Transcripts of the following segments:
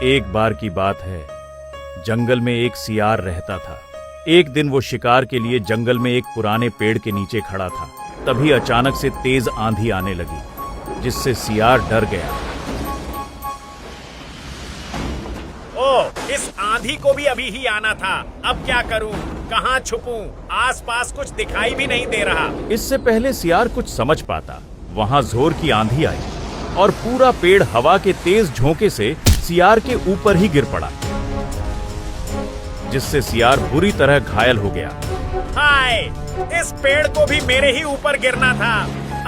एक बार की बात है, जंगल में एक सियार रहता था। एक दिन वो शिकार के लिए जंगल में एक पुराने पेड़ के नीचे खड़ा था। तभी अचानक से तेज आंधी आने लगी, जिससे सियार डर गया। ओह, इस आंधी को भी अभी ही आना था। अब क्या करूं? कहां छुपूं? आसपास कुछ दिखाई भी नहीं दे रहा। इससे पहले सियार कुछ समझ पाता, वहां जोर की आंधी आई और पूरा पेड़ हवा के तेज झोंके से सियार के ऊपर ही गिर पड़ा, जिससे सियार बुरी तरह घायल हो गया। हाय, इस पेड़ को भी मेरे ही ऊपर गिरना था।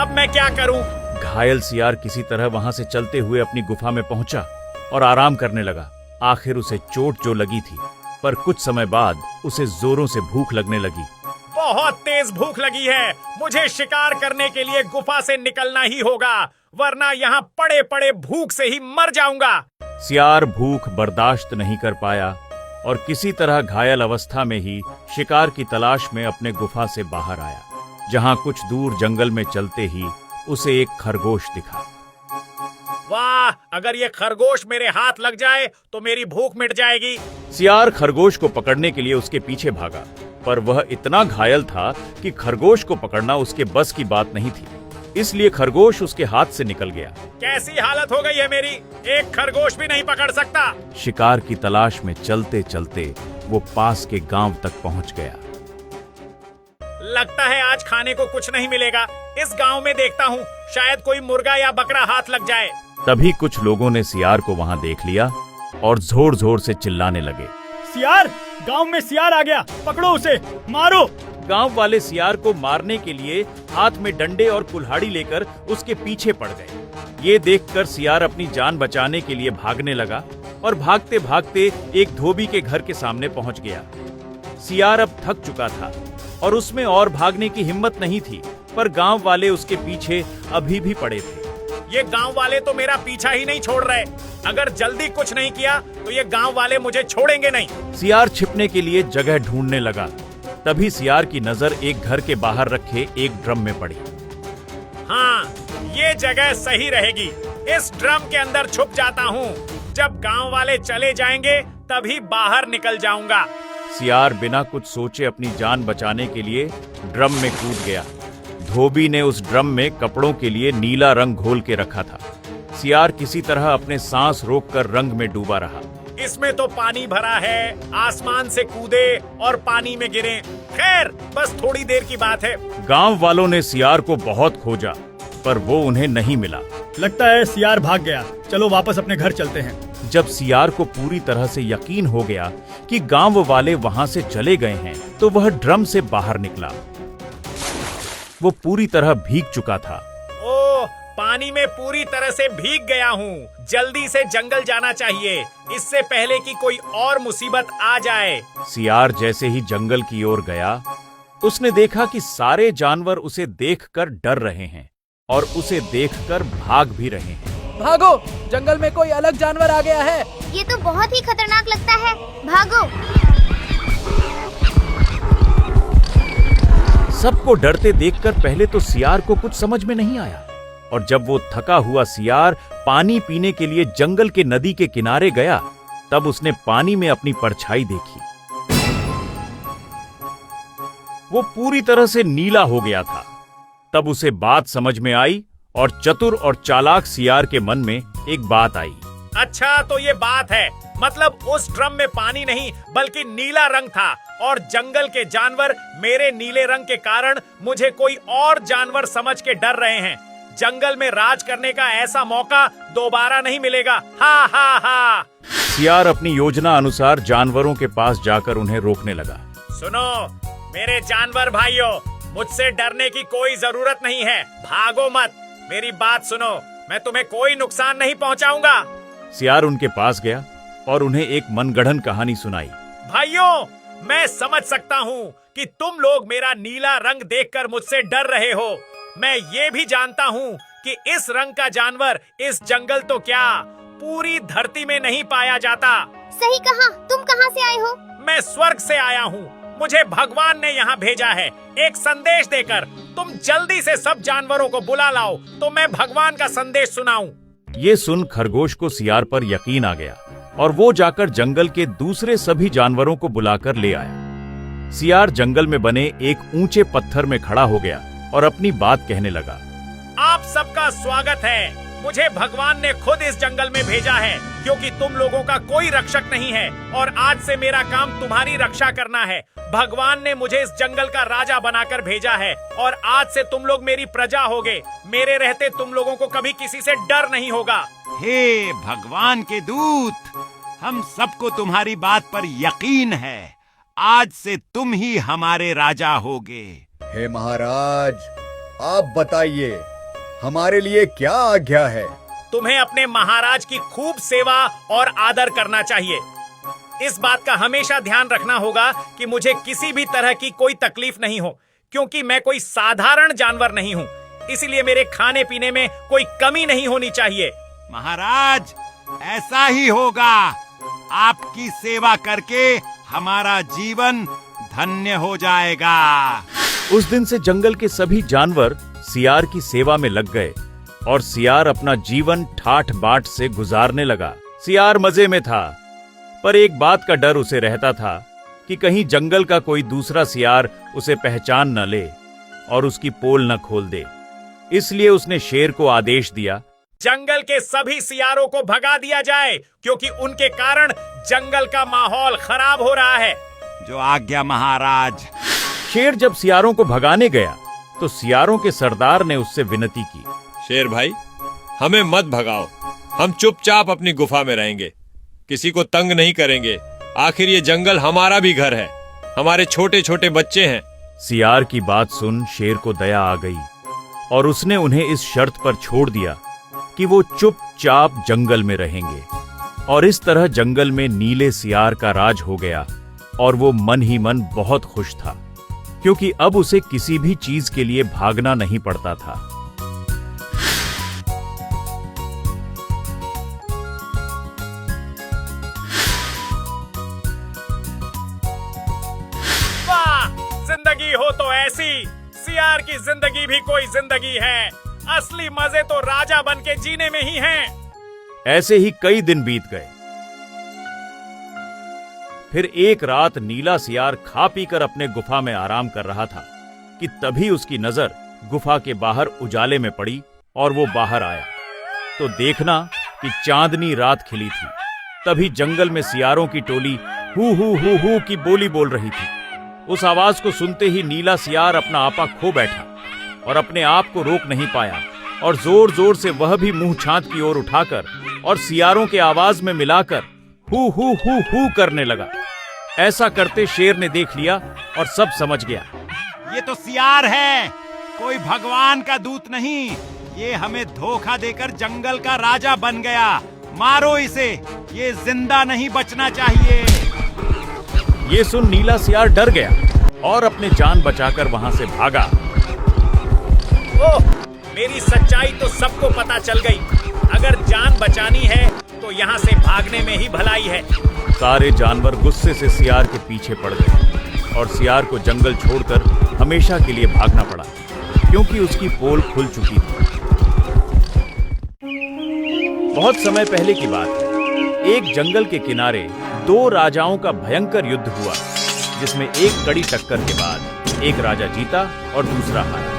अब मैं क्या करूं? घायल सियार किसी तरह वहां से चलते हुए अपनी गुफा में पहुंचा और आराम करने लगा। आखिर उसे चोट जो लगी थी, पर कुछ समय बाद उसे जोरों से भूख लगने लगी। बहुत तेज भूख लगी है। मुझे शिकार करने के लिए गुफा से निकलना ही होगा, वरना यहाँ पड़े पड़े भूख से ही मर जाऊंगा। सियार भूख बर्दाश्त नहीं कर पाया और किसी तरह घायल अवस्था में ही शिकार की तलाश में अपने गुफा से बाहर आया, जहाँ कुछ दूर जंगल में चलते ही उसे एक खरगोश दिखा। वाह, अगर ये खरगोश मेरे हाथ लग जाए तो मेरी भूख मिट जाएगी। सियार खरगोश को पकड़ने के लिए उसके पीछे भागा, पर वह इतना घायल था कि खरगोश को पकड़ना उसके बस की बात नहीं थी। इसलिए खरगोश उसके हाथ से निकल गया। कैसी हालत हो गई है मेरी, एक खरगोश भी नहीं पकड़ सकता। शिकार की तलाश में चलते चलते वो पास के गांव तक पहुंच गया। लगता है आज खाने को कुछ नहीं मिलेगा। इस गांव में देखता हूँ, शायद कोई मुर्गा या बकरा हाथ लग जाए। तभी कुछ लोगों ने सियार को वहां देख लिया और जोर जोर से चिल्लाने लगे। सियार, गांव में सियार आ गया, पकड़ो उसे, मारो। गांव वाले सियार को मारने के लिए हाथ में डंडे और कुल्हाड़ी लेकर उसके पीछे पड़ गए। ये देखकर सियार अपनी जान बचाने के लिए भागने लगा और भागते भागते एक धोबी के घर के सामने पहुंच गया। सियार अब थक चुका था और उसमें और भागने की हिम्मत नहीं थी, पर गांव वाले उसके पीछे अभी भी पड़े थे। ये गांव वाले तो मेरा पीछा ही नहीं छोड़ रहे। अगर जल्दी कुछ नहीं किया तो ये गांव वाले मुझे छोड़ेंगे नहीं। सियार छिपने के लिए जगह ढूंढने लगा। तभी सियार की नजर एक घर के बाहर रखे एक ड्रम में पड़ी। हाँ, ये जगह सही रहेगी। इस ड्रम के अंदर छुप जाता हूँ। जब गांव वाले चले जाएंगे तभी बाहर निकल जाऊंगा। सियार बिना कुछ सोचे अपनी जान बचाने के लिए ड्रम में कूद गया। धोबी ने उस ड्रम में कपड़ों के लिए नीला रंग घोल के रखा था। सियार किसी तरह अपने सांस रोककर रंग में डूबा रहा। इसमें तो पानी भरा है, आसमान से कूदे और पानी में गिरे। खैर, बस थोड़ी देर की बात है। गांव वालों ने सियार को बहुत खोजा, पर वो उन्हें नहीं मिला। लगता है सियार भाग गया, चलो वापस अपने घर चलते हैं। जब सियार को पूरी तरह से यकीन हो गया कि गांव वाले वहां से चले गए हैं, तो वह ड्रम से बाहर निकला। वो पूरी तरह भीग चुका था। ओह, पानी में पूरी तरह से भीग गया हूँ। जल्दी से जंगल जाना चाहिए, इससे पहले कि कोई और मुसीबत आ जाए। सियार जैसे ही जंगल की ओर गया, उसने देखा कि सारे जानवर उसे देखकर डर रहे हैं और उसे देखकर भाग भी रहे हैं। भागो, जंगल में कोई अलग जानवर आ गया है। ये तो बहुत ही खतरनाक लगता है, भागो। सबको डरते देखकर पहले तो सियार को कुछ समझ में नहीं आया, और जब वो थका हुआ सियार पानी पीने के लिए जंगल के नदी के किनारे गया, तब उसने पानी में अपनी परछाई देखी। वो पूरी तरह से नीला हो गया था। तब उसे बात समझ में आई और चतुर और चालाक सियार के मन में एक बात आई। अच्छा, तो ये बात है, मतलब उस ड्रम में पानी नहीं बल्कि नीला रंग था, और जंगल के जानवर मेरे नीले रंग के कारण मुझे कोई और जानवर समझ के डर रहे हैं। जंगल में राज करने का ऐसा मौका दोबारा नहीं मिलेगा। हा हा हा। सियार अपनी योजना अनुसार जानवरों के पास जाकर उन्हें रोकने लगा। सुनो मेरे जानवर भाइयों, मुझसे डरने की कोई जरूरत नहीं है। भागो मत, मेरी बात सुनो, मैं तुम्हें कोई नुकसान नहीं पहुंचाऊंगा। सियार उनके पास गया और उन्हें एक मनगढ़ंत कहानी सुनाई। भाइयों, मैं समझ सकता हूँ कि तुम लोग मेरा नीला रंग देखकर मुझसे डर रहे हो। मैं ये भी जानता हूँ कि इस रंग का जानवर इस जंगल तो क्या पूरी धरती में नहीं पाया जाता। सही कहा, तुम कहाँ से आए हो? मैं स्वर्ग से आया हूँ। मुझे भगवान ने यहाँ भेजा है एक संदेश देकर। तुम जल्दी से सब जानवरों को बुला लाओ तो मैं भगवान का संदेश सुनाऊं। ये सुन खरगोश को सियार पर यकीन आ गया और वो जाकर जंगल के दूसरे सभी जानवरों को बुलाकर ले आया। सियार जंगल में बने एक ऊंचे पत्थर में खड़ा हो गया और अपनी बात कहने लगा। आप सबका स्वागत है। मुझे भगवान ने खुद इस जंगल में भेजा है क्योंकि तुम लोगों का कोई रक्षक नहीं है और आज से मेरा काम तुम्हारी रक्षा करना है। भगवान ने मुझे इस जंगल का राजा बनाकर भेजा है और आज से तुम लोग मेरी प्रजा होगे। मेरे रहते तुम लोगों को कभी किसी से डर नहीं होगा। हे भगवान के दूत, हम सबको तुम्हारी बात पर यकीन है। आज से तुम ही हमारे राजा होगे। हे महाराज, आप बताइए हमारे लिए क्या आज्ञा है? तुम्हें अपने महाराज की खूब सेवा और आदर करना चाहिए। इस बात का हमेशा ध्यान रखना होगा कि मुझे किसी भी तरह की कोई तकलीफ नहीं हो, क्योंकि मैं कोई साधारण जानवर नहीं हूँ। इसलिए मेरे खाने पीने में कोई कमी नहीं होनी चाहिए। महाराज, ऐसा ही होगा। आपकी सेवा करके हमारा जीवन धन्य हो जाएगा। उस दिन से जंगल के सभी जानवर सियार की सेवा में लग गए और सियार अपना जीवन ठाठ बाट से गुजारने लगा। सियार मजे में था, पर एक बात का डर उसे रहता था कि कहीं जंगल का कोई दूसरा सियार उसे पहचान न ले और उसकी पोल न खोल दे। इसलिए उसने शेर को आदेश दिया, जंगल के सभी सियारों को भगा दिया जाए क्योंकि उनके कारण जंगल का माहौल खराब हो रहा है। जो आज्ञा महाराज। शेर जब सियारों को भगाने गया तो सियारों के सरदार ने उससे विनती की, शेर भाई, हमें मत भगाओ। हम चुपचाप अपनी गुफा में रहेंगे, किसी को तंग नहीं करेंगे। आखिर ये जंगल हमारा भी घर है, हमारे छोटे छोटे बच्चे हैं। सियार की बात सुन शेर को दया आ गई और उसने उन्हें इस शर्त पर छोड़ दिया कि वो चुपचाप जंगल में रहेंगे। और इस तरह जंगल में नीले सियार का राज हो गया और वो मन ही मन बहुत खुश था, क्योंकि अब उसे किसी भी चीज के लिए भागना नहीं पड़ता था। वाह, जिंदगी हो तो ऐसी। सियार की जिंदगी भी कोई जिंदगी है। असली मजे तो राजा बन के जीने में ही हैं। ऐसे ही कई दिन बीत गए। फिर एक रात नीला सियार खा पीकर अपने गुफा में आराम कर रहा था कि तभी उसकी नजर गुफा के बाहर उजाले में पड़ी और वो बाहर आया तो देखना कि चांदनी रात खिली थी। तभी जंगल में सियारों की टोली हू की बोली बोल रही थी। उस आवाज को सुनते ही नीला सियार अपना आपा खो बैठा और अपने आप को रोक नहीं पाया और जोर जोर से वह भी मुंह छात की ओर उठाकर और सियारों के आवाज में मिलाकर हू करने लगा। ऐसा करते शेर ने देख लिया और सब समझ गया, ये तो सियार है, कोई भगवान का दूत नहीं। ये हमें धोखा देकर जंगल का राजा बन गया। मारो इसे, ये जिंदा नहीं बचना चाहिए। ये सुन नीला सियार डर गया और अपने जान बचाकर वहां से भागा। ओह, मेरी सच्चाई तो सबको पता चल गई। अगर जान बचानी है तो यहाँ से भागने में ही भलाई है। सारे जानवर गुस्से से सियार के पीछे पड़ गए और सियार को जंगल छोड़कर हमेशा के लिए भागना पड़ा, क्योंकि उसकी पोल खुल चुकी थी। बहुत समय पहले की बात है। एक जंगल के किनारे दो राजाओं का भयंकर युद्ध हुआ, जिसमें एक कड़ी टक्कर के बाद एक राजा जीता और दूसरा हारा।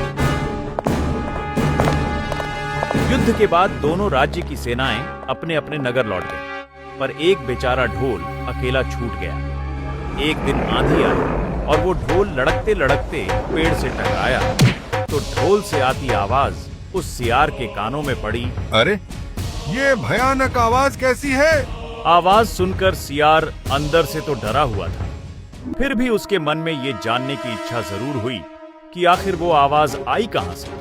युद्ध के बाद दोनों राज्य की सेनाएं अपने अपने नगर लौट गईं, पर एक बेचारा ढोल अकेला छूट गया। एक दिन आंधी आई और वो ढोल लड़कते लड़कते पेड़ से टकराया तो ढोल से आती आवाज उस सियार के कानों में पड़ी। अरे, ये भयानक आवाज कैसी है? आवाज सुनकर सियार अंदर से तो डरा हुआ था, फिर भी उसके मन में ये जानने की इच्छा जरूर हुई कि आखिर वो आवाज आई कहां से।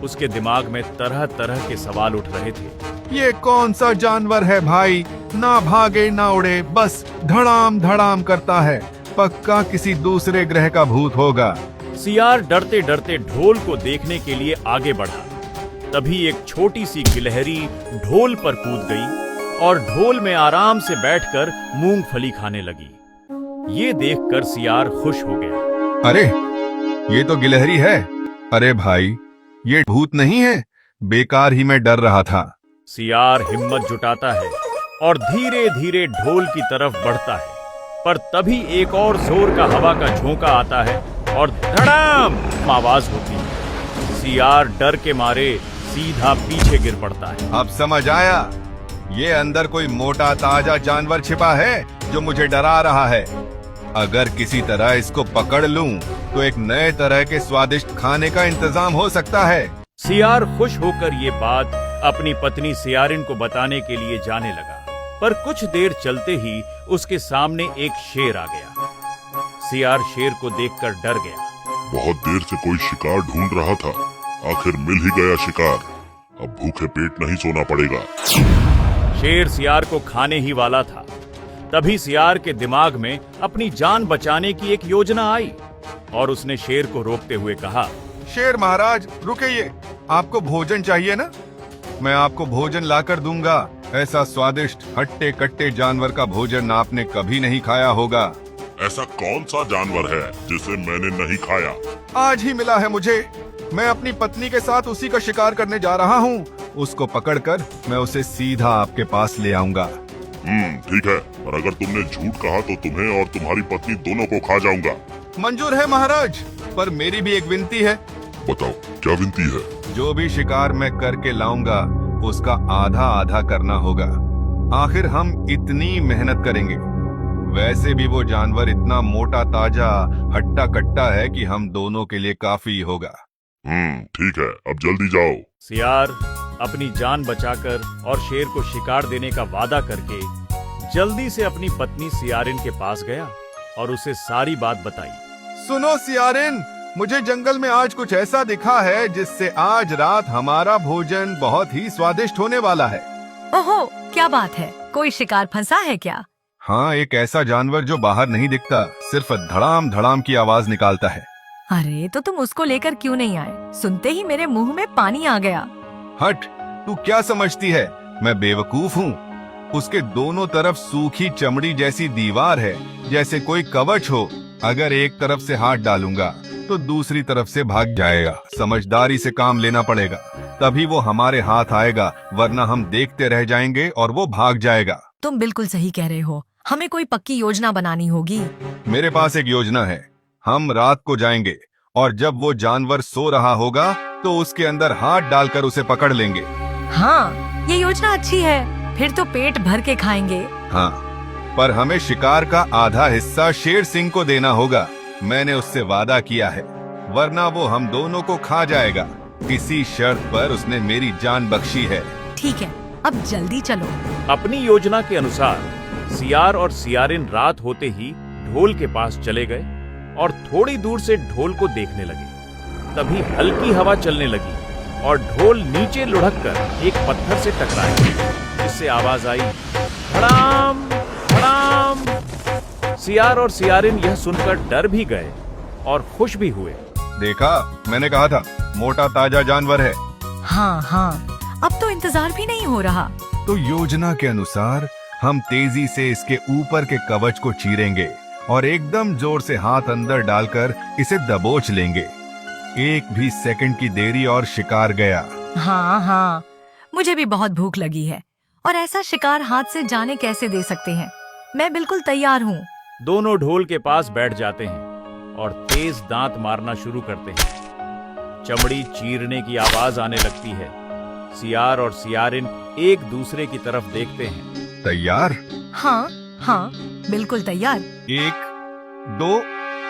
उसके दिमाग में तरह तरह के सवाल उठ रहे थे। ये कौन सा जानवर है भाई? ना भागे ना उड़े, बस धड़ाम धड़ाम करता है। पक्का किसी दूसरे ग्रह का भूत होगा। सियार डरते डरते ढोल को देखने के लिए आगे बढ़ा। तभी एक छोटी सी गिलहरी ढोल पर कूद गई और ढोल में आराम से बैठकर मूंगफली खाने लगी। ये देखकर सियार खुश हो गया। अरे, ये तो गिलहरी है। अरे भाई, ये भूत नहीं है, बेकार ही मैं डर रहा था। सियार हिम्मत जुटाता है और धीरे धीरे ढोल की तरफ बढ़ता है। पर तभी एक और जोर का हवा का झोंका आता है और धड़ाम आवाज होती है। सियार डर के मारे सीधा पीछे गिर पड़ता है। अब समझ आया, ये अंदर कोई मोटा ताजा जानवर छिपा है जो मुझे डरा रहा है। अगर किसी तरह इसको पकड़ लूं, तो एक नए तरह के स्वादिष्ट खाने का इंतजाम हो सकता है। सियार खुश होकर ये बात अपनी पत्नी सियारिन को बताने के लिए जाने लगा। पर कुछ देर चलते ही उसके सामने एक शेर आ गया। सियार शेर को देखकर डर गया। बहुत देर से कोई शिकार ढूंढ रहा था, आखिर मिल ही गया शिकार। अब भूखे पेट नहीं सोना पड़ेगा। शेर सियार को खाने ही वाला था। तभी सियार के दिमाग में अपनी जान बचाने की एक योजना आई और उसने शेर को रोकते हुए कहा, शेर महाराज रुकिए, आपको भोजन चाहिए ना? मैं आपको भोजन लाकर दूंगा। ऐसा स्वादिष्ट हट्टे कट्टे जानवर का भोजन आपने कभी नहीं खाया होगा। ऐसा कौन सा जानवर है जिसे मैंने नहीं खाया? आज ही मिला है मुझे। मैं अपनी पत्नी के साथ उसी का शिकार करने जा रहा हूँ। उसको पकड़कर मैं उसे सीधा आपके पास ले आऊंगा। ठीक है, पर अगर तुमने झूठ कहा तो तुम्हें और तुम्हारी पत्नी दोनों को खा जाऊंगा। मंजूर है महाराज, पर मेरी भी एक विनती है। बताओ, क्या विनती है? जो भी शिकार मैं करके लाऊंगा, उसका आधा आधा करना होगा। आखिर हम इतनी मेहनत करेंगे। वैसे भी वो जानवर इतना मोटा ताजा हट्टा कट्टा है कि हम दोनों के लिए काफी होगा। ठीक है, अब जल्दी जाओ। सियार अपनी जान बचाकर और शेर को शिकार देने का वादा करके जल्दी से अपनी पत्नी सियारिन के पास गया और उसे सारी बात बताई। सुनो सियारिन, मुझे जंगल में आज कुछ ऐसा दिखा है जिससे आज रात हमारा भोजन बहुत ही स्वादिष्ट होने वाला है। ओहो, क्या बात है? कोई शिकार फंसा है क्या? हाँ, एक ऐसा जानवर जो बाहर नहीं दिखता, सिर्फ धड़ाम धड़ाम की आवाज निकालता है। अरे तो तुम उसको लेकर क्यों नहीं आए? सुनते ही मेरे मुंह में पानी आ गया। हट, तू क्या समझती है मैं बेवकूफ हूँ? उसके दोनों तरफ सूखी चमड़ी जैसी दीवार है, जैसे कोई कवच हो। अगर एक तरफ से हाथ डालूंगा तो दूसरी तरफ से भाग जाएगा। समझदारी से काम लेना पड़ेगा, तभी वो हमारे हाथ आएगा, वरना हम देखते रह जाएंगे और वो भाग जाएगा। तुम बिल्कुल सही कह रहे हो। हमें कोई पक्की योजना बनानी होगी। मेरे पास एक योजना है। हम रात को जाएंगे और जब वो जानवर सो रहा होगा तो उसके अंदर हाथ डालकर उसे पकड़ लेंगे। हाँ, ये योजना अच्छी है। फिर तो पेट भर के खाएंगे। हाँ, पर हमें शिकार का आधा हिस्सा शेर सिंह को देना होगा। मैंने उससे वादा किया है, वरना वो हम दोनों को खा जाएगा। इसी शर्त पर उसने मेरी जान बख्शी है। ठीक है, अब जल्दी चलो। अपनी योजना के अनुसार सियार और सियारिन रात होते ही ढोल के पास चले गए और थोड़ी दूर से ढोल को देखने लगे। तभी हल्की हवा चलने लगी और ढोल नीचे लुढ़ककर एक पत्थर से टकराया, जिससे आवाज आई, धड़ाम धड़ाम। सियार और सियारिन यह सुनकर डर भी गए और खुश भी हुए। देखा, मैंने कहा था, मोटा ताजा जानवर है। हाँ हाँ, अब तो इंतजार भी नहीं हो रहा। तो योजना के अनुसार हम तेजी से इसके ऊपर के कवच को चीरेंगे और एकदम जोर से हाथ अंदर डालकर इसे दबोच लेंगे। एक भी सेकंड की देरी और शिकार गया। हाँ हाँ, मुझे भी बहुत भूख लगी है और ऐसा शिकार हाथ से जाने कैसे दे सकते हैं। मैं बिल्कुल तैयार हूँ। दोनों ढोल के पास बैठ जाते हैं और तेज दांत मारना शुरू करते हैं। चमड़ी चीरने की आवाज आने लगती है। सियार और सियारिन एक दूसरे की तरफ देखते हैं। तैयार? हाँ हाँ, बिल्कुल तैयार। 1 2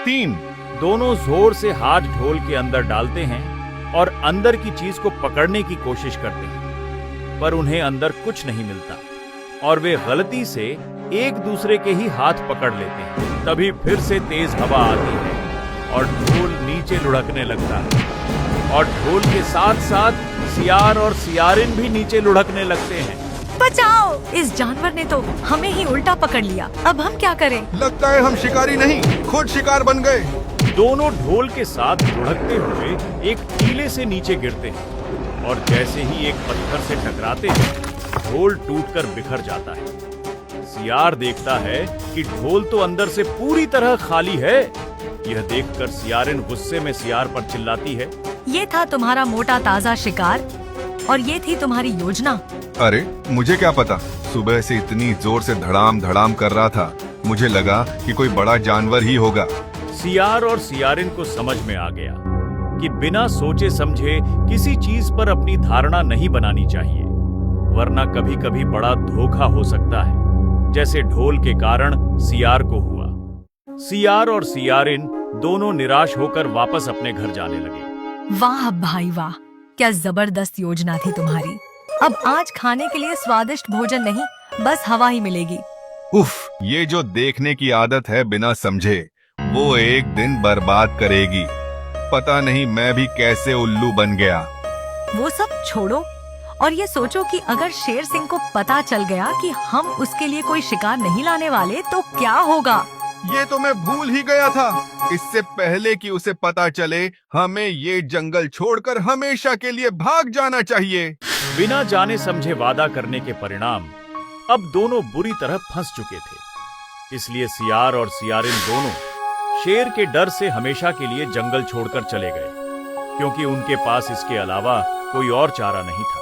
3। दोनों जोर से हाथ ढोल के अंदर डालते हैं और अंदर की चीज को पकड़ने की कोशिश करते हैं, पर उन्हें अंदर कुछ नहीं मिलता और वे गलती से एक दूसरे के ही हाथ पकड़ लेते हैं। तभी फिर से तेज हवा आती है और ढोल नीचे लुढ़कने लगता है और ढोल के साथ साथ सियार और सियारिन भी नीचे लुढ़कने लगते हैं। बचाओ! इस जानवर ने तो हमें ही उल्टा पकड़ लिया। अब हम क्या करें? लगता है हम शिकारी नहीं, खुद शिकार बन गए। दोनों ढोल के साथ लुढ़कते हुए एक टीले से नीचे गिरते हैं और जैसे ही एक पत्थर से टकराते हैं, ढोल टूटकर बिखर जाता है। सियार देखता है कि ढोल तो अंदर से पूरी तरह खाली है। यह देखकर सियारिन गुस्से में सियार पर चिल्लाती है, ये था तुम्हारा मोटा ताजा शिकार और ये थी तुम्हारी योजना। अरे मुझे क्या पता, सुबह से इतनी जोर से धड़ाम धड़ाम कर रहा था, मुझे लगा कि कोई बड़ा जानवर ही होगा। सियार और सियारिन को समझ में आ गया कि बिना सोचे समझे किसी चीज पर अपनी धारणा नहीं बनानी चाहिए, वरना कभी कभी बड़ा धोखा हो सकता है, जैसे ढोल के कारण सियार को हुआ। सियार और सियारिन दोनों निराश होकर वापस अपने घर जाने लगे। वाह भाई वाह, क्या जबरदस्त योजना थी तुम्हारी। अब आज खाने के लिए स्वादिष्ट भोजन नहीं, बस हवा ही मिलेगी। उफ, ये जो देखने की आदत है बिना समझे, वो एक दिन बर्बाद करेगी। पता नहीं मैं भी कैसे उल्लू बन गया। वो सब छोड़ो और ये सोचो कि अगर शेर सिंह को पता चल गया कि हम उसके लिए कोई शिकार नहीं लाने वाले तो क्या होगा। ये तो मैं भूल ही गया था। इससे पहले कि उसे पता चले, हमें ये जंगल छोड़कर हमेशा के लिए भाग जाना चाहिए। बिना जाने समझे वादा करने के परिणाम अब दोनों बुरी तरह फंस चुके थे। इसलिए सियार और सियारिन दोनों शेर के डर से हमेशा के लिए जंगल छोड़कर चले गए, क्योंकि उनके पास इसके अलावा कोई और चारा नहीं था।